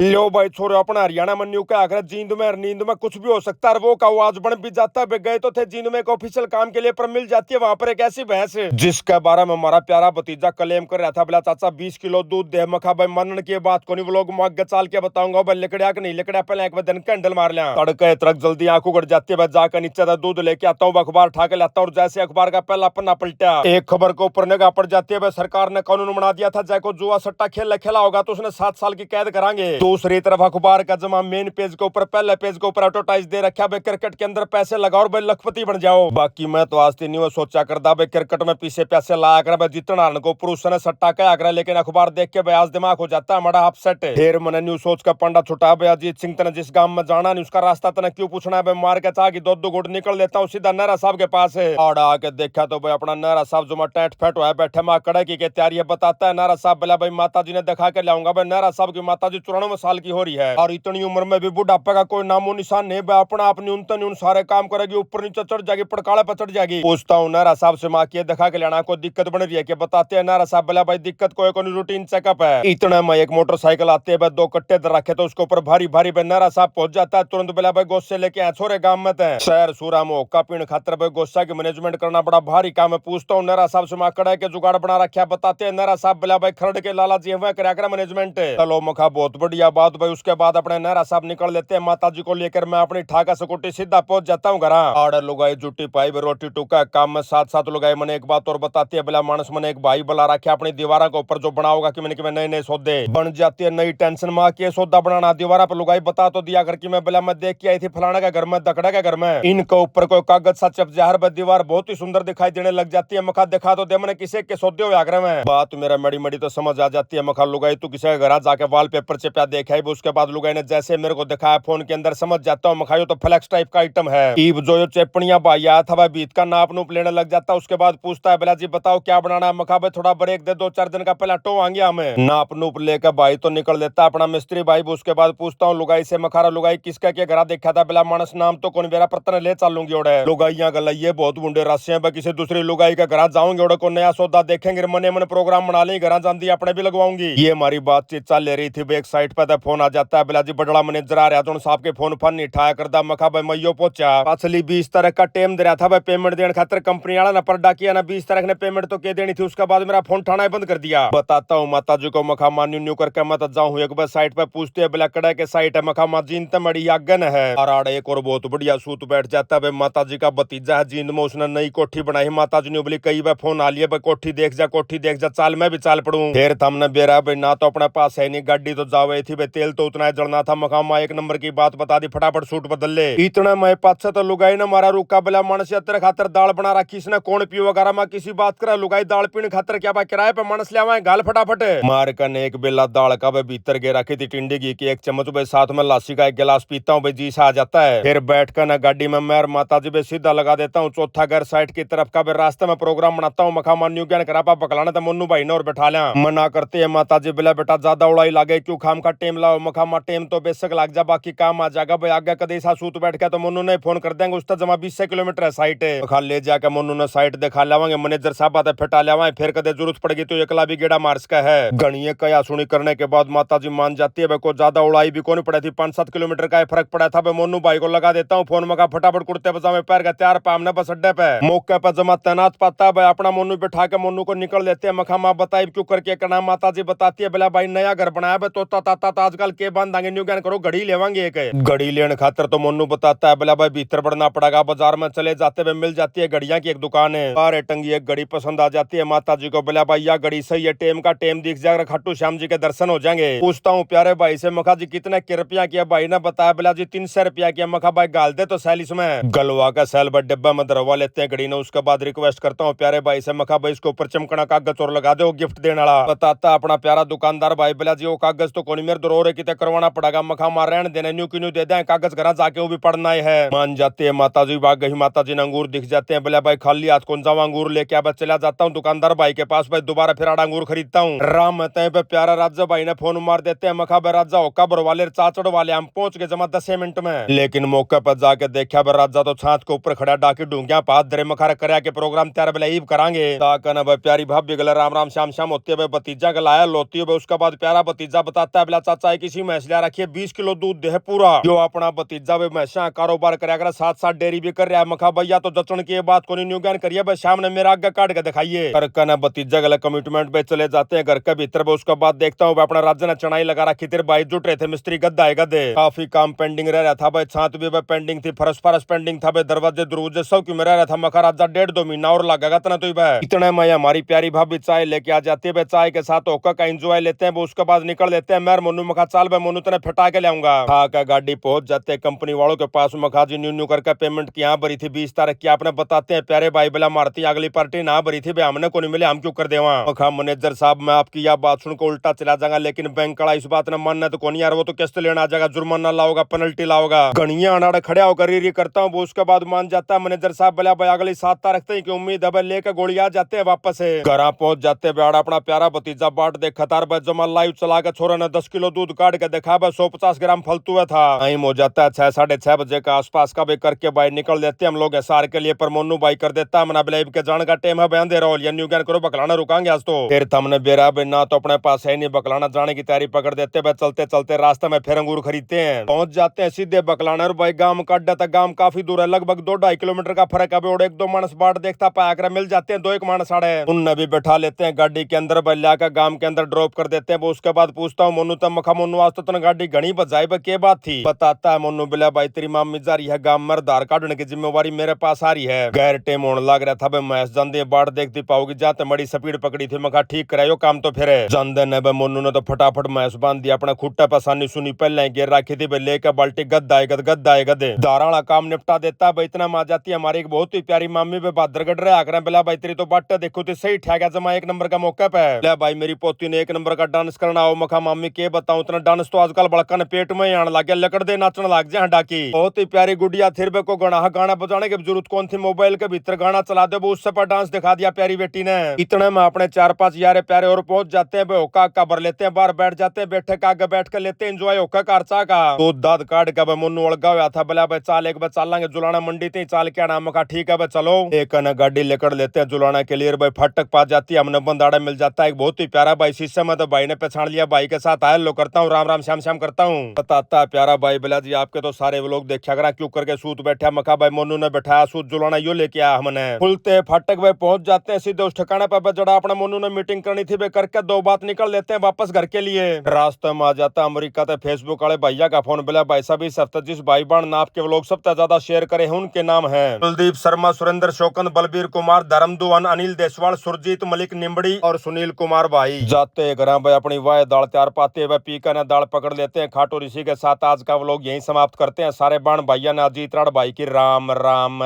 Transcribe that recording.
लो भाई छोरो अपना हरियाणा मन्यू का अगर जींद में और नींद में कुछ भी हो सकता है, वो का वो आज बन भी जाता है। गए तो थे जींद में एक ऑफिशियल काम के लिए, पर मिल जाती है वहां पर एक ऐसी भैंस जिसके बारे में हमारा प्यारा भतीजा क्लेम कर रहा था। बोला चाचा 20 किलो दूध दे। मखा भाई मनन की बात को नहीं, वो लोग मांग चाल के बताऊंगा भाई लिकड़िया कि नहीं लिकड़िया। पहले एक दिन कैंडल मार लिया तड़के तड़क जल्दी आंख उगड़ जाती है। जाकर नीचे था दूध लेके आता हूँ, अखबार उठा के लाता हूँ और जैसे अखबार का पहला पन्ना पलटा एक खबर को ऊपर निगाह पड़ जाती है। सरकार ने कानून बना दिया था, जय को जुआ सट्टा खेला होगा तो उसने 7 साल की कैद कराएंगे। दूसरी तरफ अखबार का जमा मेन पेज के ऊपर पहले पेज के ऊपर एडवर्टाइज दे रखा है, क्रिकेट के अंदर पैसे लगाओ और भाई लखपति बन जाओ। बाकी मैं तो आज नहीं सोचा करता भाई क्रिकेट में पीछे पैसे लाया कर जितना को पुरुष ने सट्टा कहा कर, लेकिन अखबार देख के आज दिमाग हो जाता है बड़ा अपसेट। फिर मैंने न्यूज सोच का पंडा छुटा भाई अजीत सिंह तने जिस गांव में जाना नहीं उसका रास्ता तने क्यों पूछना है। मार के चाह की दो गुट निकल लेता हूँ सीधा नहरा साहब के पास है। और आके देखा तो भाई अपना नहरा साहब जो टेंट फेट हुआ है बैठे माँ कड़की के तैयारी बताता है। नहरा साहब बोला भाई माता जी ने दिखा के लाऊंगा। भाई नहरा साहब की माता जी 94 साल की हो रही है और इतनी उम्र में भी बुढ़ापे का कोई नामो निशान नहीं। अपना अपनी उन सारे काम करेगी, ऊपर नीचे चढ़ जाएगी, पड़काले पर चढ़ जाएगी। पूछता हूँ नहरा साहब से माँ की दिखा के लाना कोई दिक्कत बन रही है कि बताते हैं। नहरा साहब बोला भाई दिक्कत कोई रूटीन चेकअप है। इतना में एक मोटरसाइकिल आते है 2 कट्टे रखे तो उसके ऊपर भारी भारी नहरा साहब पहुंच जाता है। तुरंत बोला भाई गोस्से लेके आए छोरे गांव में थे शहर सूरा में होका पीण खातर भाई गोस्सा की मैनेजमेंट करना बड़ा भारी काम है। पूछता हूँ नहरा साहब से माँ कड़ा के जुगाड़ बना रखा बताते हैं। नहरा साहब बोला भाई खरड़ के लाला जी हुआ करा मैनेजमेंट। चलो मखा बहुत बढ़िया बात भाई। उसके बाद अपने नहरा साहब निकल लेते हैं माता जी को लेकर। मैं अपनी ठाका स्कूटी सीधा पहुंच जाता हूँ घर। आड़ लुगाई जुटी पाई रोटी टुका काम में साथ साथ लुगाई मैंने एक बात और बताती है। बोला मानस मैंने एक भाई बुला रखे अपनी दीवार के ऊपर जो बनाओगा कि मैंने नए नए सौदे बन जाती है। नई टेंशन माँ के सौदा बनाना दीवार पर लुगाई बता तो दिया घर की। मैं बोला मैं देख के आई थी फलाना का घर में दकड़ा के घर में इनके ऊपर कोई कागज सा चप जहर दीवार बहुत ही सुंदर दिखाई देने लग जाती है। मखा दिखा तो दे मैंने किसी के सौदे हुए आग्रह में बात मेरा मड़ी मड़ी तो समझ आ जाती है। मखा लुगाई तू किसी घर जाके वॉल पेपर चिपया देखा है। उसके बाद लुगाई ने जैसे मेरे को दिखाया फोन के अंदर समझ जाता हूँ मखायो तो फ्लेक्स टाइप का आइटम है। ईब जो चेपड़िया भाई आया था बीत का नाप नूप लेने लग जाता। उसके बाद पूछता है बोला जी बताओ क्या बनाना है। मखा भाई थोड़ा ब्रेक दे 2-4 दिन का पहला टो आ गया हमें। नाप नूप लेकर भाई तो निकल देता अपना मिस्त्री भाई। उसके बाद पूछता हूँ लुगाई से मखारा लुगाई किसका क्या घर देखा था। बोला मानस नाम तो कौन मेरा पत्थर ले चलूंगी ओडे लुगाइया गलइये बहुत बुंडे राशि है। किसी दूसरी लुगाई का घर जाऊंगे ओडे को नया सौदा देखेंगे मने मन प्रोग्राम बना ले घर जाती अपने भी लगवाऊंगी। ये हमारी बातचीत चल ले रही थी। एक साइड पे फोन आ जाता है। बोला जी बड़ा मैनेजर आ रहा साहब के फोन नहीं उठाया करदा। मखा भाई मैयो पहुंचा असली 20 तारीख का टाइम दे रहा था भाई पेमेंट देने खातर कंपनी वाला ने पर्दा किया ना 20 तारीख ने पेमेंट तो के देनी थी। उसके बाद मेरा फोन उठाना बंद कर दिया। बताता हूँ माता जी को मखा मान न्यू करके मत जाऊँ। एक बार साइड पे पूछते हैं ब्लैक कड़ा के साइट है। मखा मा जीन तमड़ी आगन है और आड़े एक और बहुत बढ़िया सूत बैठ जाता है। माता जी का भतीजा है जींद में उसने नई कोठी बनाई। माता जी ने बोली कई बार फोन आ लिया भाई कोठी देख जा चाल मैं भी चाल पड़ू। फिर हमने बेरा भाई ना तो अपने पास है नहीं गाड़ी तो जावे थी भाई तेल तो उतना जलना था। मखा मा एक नंबर की बात बता दी फटाफट सूट बदल ले। इतना मैं पाछे तो लुगाई ने मारा रुका बोला मानस तेरे खातर दाल बना रखी इसने कौन पियो वगैरह मैं किसी बात करा लुगाई दाल पीने खातर क्या भाई किराए पे मानस ले आवे गाल फटाफट मार कर एक बेला दाल का भाई भीतर गे रखी थी टिंडी की कि एक चम्मच भाई साथ में लासी का एक गिलास पीता हूँ भाई जी सा आ जाता है। फिर बैठ कर ना गाड़ी में मैं माता जी भाई सीधा लगा देता हूँ चौथा घर साइड की तरफ का भाई रास्ते में प्रोग्राम बनाता हूँ। मखा मान्यू ज्ञान करा पा पकड़ाना तो मुन्नू भाई ने और बैठा लिया। मना करते है माता जी बोला बेटा ज्यादा उड़ाई लागे क्यों खाम का टेम लाओ। मखा मा टेम तो बेशक लग जा बाकी काम आ जाएगा भाई आगे कदे सा सूत बैठ के तो मुन्नू ने फोन कर देंगे उसका जमा 20 किलोमीटर है साइट है। खा ले जाकर मुन्नू ने साइट दिखा लावांगे मैनेजर साहब आते फिटा लावाएं फिर कदे जरूरत पड़ेगी तो एकला भी गेड़ा मार्स का है। गणिये कया सुनी करने के बाद माता जी मान जाती है भाई को ज्यादा उड़ाई भी कौन पड़ा थी 5-7 किलोमीटर का फर्क पड़ा था। भाई मोनू भाई को लगा देता हूँ फोन मगा फटाफट कुर्ते पजामे पैर का तैयार पामने बस अड्डे पे मौके पर जमा तैनात पाता है। भाई अपना मोनू बिठा के मोनू को निकल लेते हैं। मखा माँ बताई क्यों करके करना। माता जी बताती है बोला भाई नया घर बनाया भाई तोता ताता आजकल के बांधांगे न्यू ज्ञान करो घड़ी लेवांगे एक घड़ी लेने खातर तो मोनू बताता है बोला भाई भीतर बढ़ना पड़ेगा। बाजार में चले जाते हुए मिल जाती है घड़ियां की एक दुकान है बारे टंगी एक घड़ी पसंद आ जाती है। माता जी को बोला भाई यह घड़ी सही है टेम का टेम दिख जाएगा खाटू श्याम जी के दर्शन हो जाएंगे। पूछता हूँ प्यारे भाई से मखा जी कितने के रुपया किया। भाई ने बताया बोला जी 300 रुपया किया। मखा भाई गाल दे तो सैलिस में गलवा का सैल डिब्बा में धरवा लेते हैं घड़ी ने। उसके बाद रिक्वेस्ट करता हूँ प्यारे भाई से मखा भाई इसके ऊपर चमकना कागज और लगा दो गिफ्ट देने वाला। बताता अपना प्यारा दुकानदार भाई बोला जी वो कागज तो कोनी मेरे दरोरे कितने करवाना पड़ेगा। मखा मार रहने देने न्यू की न्यू दे दें कागज घर जाके वो भी पढ़ना है। मान जाते हैं माता जी भाग गई। माता जी ने अंगूर दिख जाते हैं बोला भाई खाली हाथ कौन जाऊँ अंगूर लेके अब चला जाता हूँ दुकानदार भाई के पास भाई दोबारा फिर आड़ा अंगूर खरीदता हूँ। राम पे प्यारा राजा भाई ने फोन मार देते हैं। मखा भाई राजा होका भर वाले चाचड़ वाले हम पहुंच गए जमा 10 मिनट में। लेकिन मौके पर जाके देखा भाई राजा तो छात के ऊपर खड़ा डाकी ढूंढिया पात दरे मखा करया के प्रोग्राम तैयार बोला ईब करांगे ताकना भाई प्यारी भाभी गला राम राम श्याम श्याम होते हुए भतीजा का लाया लोती हुए। उसके बाद प्यारा भतीजा बताता है बोला चाचा किसी भैंस लिया रखी है 20 किलो दूध दे है पूरा। यो अपना भतीजा वे भैंसा कारोबार कराया कर, साथ साथ डेयरी भी कर रहा है। मखा भैया तो जचन की बात को न्यू ज्ञान करिए भाई, शाम ने मेरा आगे काट के दिखाइए। कर कना भतीजा गला कमिटमेंट पे चले जाते हैं घर के भीतर। उसके बाद देखता हूँ अपना राज्य ने चढ़ाई लगा रखी थी, भाई जुट रहे थे मिस्त्री गद्दा है गद्दे। काफी काम पेंडिंग रह रहा था भाई, छात भी पेंडिंग थी, फरस फरस पेंडिंग था भाई, दरवाजे दरवाजे सब क्यों में रह रहा था। मखा राजा 1.5-2 महीना और लगेगा तना तो भाई। इतने में हमारी प्यारी भाभी चाय लेके आ जाती है भाई, चाय के साथ होका का एंजॉय लेते हैं। उसके बाद निकल लेते हैं। मैं मोनू मखा चाल भाई मोनू तने फटा के लाऊंगा। खा का गाड़ी पहुंच जाते हैं कंपनी वालों के पास। मखा जी न्यू न्यू करके पेमेंट की यहाँ भरी थी 20 तारीख की, आपने बताते हैं प्यारे भाई बिला मारती अगली पार्टी ना भरी थी भाई, हमने को नहीं मिले, हम क्यों कर देवा। मखा मैनेजर साहब मैं आपकी यह बात सुनकर उल्टा चला जाऊंगा, लेकिन बैंक वाला इस बात ने मानना तो कौन यार, वो तो किस्त लेना आ जाएगा, जुर्माना लाओगा, पेनल्टी लाओगा। गणिया अनाड़ा खड़ा होकर री करता हूँ। उसके बाद मान जाता है मैनेजर साहब बोला भाई अगली 7 तारीख तक की उम्मीद है भाई, लेकर गोली आ जाते हैं वापस से। घर पहुंच जाते बेड़ा अपना प्यारा भतीजा बाट देख खतार भाई जमा लाइव चला के छोरा ने 10 किलो दूध काट के देखा भाई 150 ग्राम फलतू है था। टाइम हो जाता है 6-6:30 बजे का आसपास का भी करके भाई निकल देते हम लोग एसआर के लिए। पर मोनू भाई कर देता मना बिलेब के जान का टाइम है बयान दे रहा न्यू ज्ञान करो बकलाना रुकांगे आज तो। फिर हमने बेरा भी ना तो अपने पास है नहीं, बकलाना जाने की तैयारी पकड़ देते भाई। चलते चलते रास्ते में फिर अंगूर खरीदते हैं, पहुंच जाते हैं सीधे बकलाना। और भाई गांव काट था, गांव काफी दूर है, लगभग 2-2.5 किलोमीटर का फर्क है। और 1-2 मानस बाट देखता पाया कर मिल जाते हैं, 2-1 मानस आड़े उनने भी बैठा लेते हैं गाड़ी के अंदर भाई, लाकर गांव के अंदर ड्रॉप कर देते हैं। उसके बाद पूछता हूँ मोनू तम मखा मोनू आज तो गाड़ी घनी बजाई भाई के बात थी। बताता है मोनू बिला भाई तेरी मामी जा रही है गांव में, धार काटने की जिम्मेवारी मेरे पास आ रही है। गैर टेम होने लग रहा था भाई, मैस जानदे बाट देखती पाओगी जाते मड़ी स्पीड पकड़ी थी। मखा ठीक करायो काम तो फिर जानदे ने भाई मोनू ने तो फटाफट मैस बांध दिया, अपना खुट्टा पसानी सुनी पहले गिर रखी थी भाई, लेकर बाल्टी गद्दा गद्दे दारा वाला काम निपटा देता भाई। इतना आ जाती है हमारी एक बहुत ही प्यारी मामी भाई, भादरगढ़ रहा कर बिला भाई तेरी तो बाट देखो तो सही ठहरा जमा 1 नंबर का मौका पे। ले भाई मेरी पोती ने 1 नंबर का डांस करना हो। मखा मामी के बताऊं इतना डांस तो आजकल बड़का ने पेट में आने लग गया, लकड़ दे नाचने लग जाए डाकी। बहुत ही प्यारी गुड़िया थिर बे को गाना बजाने की जरूरत कौन थी, मोबाइल के भीतर गाना चला दे वो उससे पर डांस दिखा दिया प्यारी बेटी ने। इतने में अपने 4-5 यारे प्यारे और पहुंच जाते हैं भाई, होका का भर लेते हैं, बाहर बैठ जाते हैं, बैठे का आगे बैठ कर लेते हैं एंजॉय होका खर्चा का। तो दाद काट का मुन्नू उड़गा हुआ था, बोला भाई चाल एक बार चलेंगे जुलाना मंडी थी, चाल क्या नाम का ठीक है भाई चलो। एक न गाड़ी लेकर लेते हैं जुलाना के लिए भाई, फटक पा जाती है, हमने बंदाड़ा मिल जाता है एक बहुत ही प्यारा भाई। शीशे में तो भाई ने पहचान लिया, भाई के साथ आया लो करता हूँ, राम राम श्याम श्याम करता हूँ। बताता है प्यारा भाई बोला जी आपके तो सारे लोग देखा करा क्यों करके सूत बैठा। मखा भाई मोनू ने बैठाया सूत जुलाना यो लेके आया हमने। खुलते फाटक भाई पहुंच जाते हैं सीधे उस ठिकाने पर जड़ा अपना मोनू ने मीटिंग करनी थी भाई, करके 2 बात निकल लेते हैं वापस घर के लिए। रास्ते में आ जाता अमेरिका ते फेसबुक वाले भैया का फोन, बोला भाई साहब इस हफ्ते जिस भाई बहन नाप के लोग सबसे ज्यादा शेयर करे हैं उनके नाम है कुलदीप शर्मा, सुरेंद्र शोकन, बलबीर कुमार, धर्मदुआन, अनिल देसवाल, सुरजीत मलिक निम्बड़ी और सुनील कुमार भाई। जाते घर भाई अपनी वाह दाल तैयार पाते हुए पीकर न दाल पकड़ लेते हैं। खाटू ऋषि के साथ आज का व्लॉग यहीं समाप्त करते हैं। सारे बाण भैया ने अजीत राण भाई की राम राम।